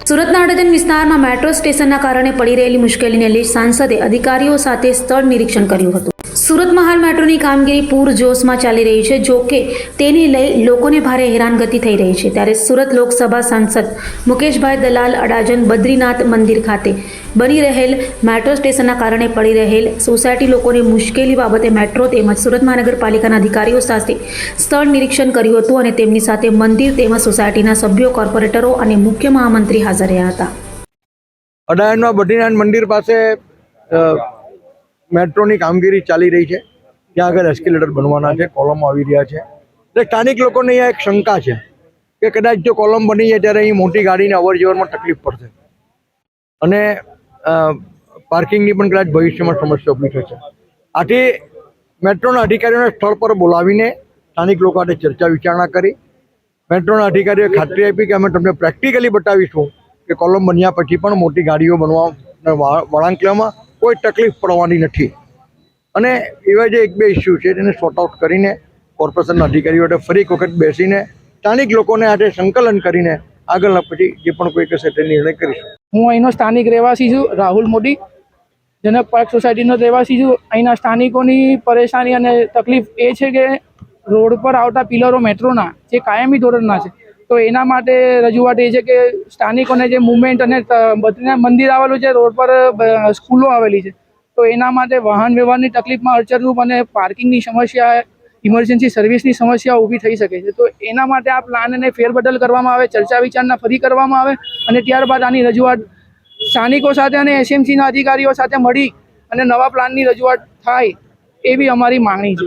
સુરતના અડાજણ વિસ્તારમાં મેટ્રો સ્ટેશનના કારણે પડી રહેલી મુશ્કેલીને લઈ સાંસદે અધિકારીઓ સાથે સ્થળ નિરીક્ષણ કર્યું હતું। સુરતમાં હાલ મેટ્રોની કામગીરી પૂરજોશમાં ચાલી રહી છે, જો કે તેને લઈ લોકોને ભારે હેરાનગતિ થઈ રહી છે। ત્યારે સુરત લોકસભા સાંસદ મુકેશભાઈ દલાલ અડાજણ બદ્રીનાથ મંદિર ખાતે બની રહેલ મેટ્રો સ્ટેશનના કારણે પડી રહેલ સોસાયટી લોકોની મુશ્કેલી બાબતે મેટ્રો તેમજ સુરત મહાનગરપાલિકાના અધિકારીઓ સાથે સ્થળ નિરીક્ષણ કર્યું હતું અને તેમની સાથે મંદિર તેમજ સોસાયટીના સભ્યો, કોર્પોરેટરો અને મુખ્ય મહામંત્રી હાજર રહ્યા હતા। અડાજણમાં બદ્રીનાથ મંદિર પાસે મેટ્રોની કામગીરી ચાલી રહી છે। ત્યાં આગળ એસ્કેલેટર બનવાના છે, કોલમો આવી રહ્યા છે। એટલે સ્થાનિક લોકોને અહીંયા એક શંકા છે કે કદાચ જો કોલમ બની જાય ત્યારે અહીં મોટી ગાડીને અવર જવરમાં તકલીફ પડશે અને પાર્કિંગની પણ કદાચ ભવિષ્યમાં સમસ્યા ઊભી થશે। આથી મેટ્રોના અધિકારીઓને સ્થળ પર બોલાવીને સ્થાનિક લોકો સાથે ચર્ચા વિચારણા કરી મેટ્રોના અધિકારીઓએ ખાતરી આપી કે અમે તમને પ્રેક્ટિકલી બતાવીશું કે કોલમ બન્યા પછી પણ મોટી ગાડીઓ બનવા વળાંક લેવામાં કોઈ તકલીફ પડવાની નથી અને એવા જે એક બે ઇસ્યુ છે તેને સોર્ટ આઉટ કરીને કોર્પોરેશનના અધિકારીઓ ફરી એક વખત બેસીને સ્થાનિક લોકોને આજે સંકલન કરીને આગળના પછી જે પણ કોઈ કહેશે તે નિર્ણય કરીશું। હું અહીંનો સ્થાનિક રહેવાસી છું, રાહુલ મોદી, જનક પાર્ક સોસાયટીનો રહેવાસી છું। અહીંના સ્થાનિકોની પરેશાની અને તકલીફ એ છે કે રોડ પર આવતા પિલરો મેટ્રોના જે કાયમી ધોરણના છે, તો એના માટે રજૂઆત એ છે કે સ્થાનિકોને જે મુવમેન્ટ અને બદ્રીનાથ મંદિર આવેલું છે, રોડ પર સ્કૂલો આવેલી છે, તો એના માટે વાહન વ્યવહારની તકલીફમાં અડચણરૂપ અને પાર્કિંગની સમસ્યા, ઇમરજન્સી સર્વિસની સમસ્યા ઊભી થઈ શકે છે। તો એના માટે આ પ્લાનને ફેરબદલ કરવામાં આવે, ચર્ચા વિચારણા ફરી કરવામાં આવે અને ત્યારબાદ આની રજૂઆત સ્થાનિકો સાથે અને એસએમસીના અધિકારીઓ સાથે મળી અને નવા પ્લાનની રજૂઆત થાય એવી અમારી માંગણી છે।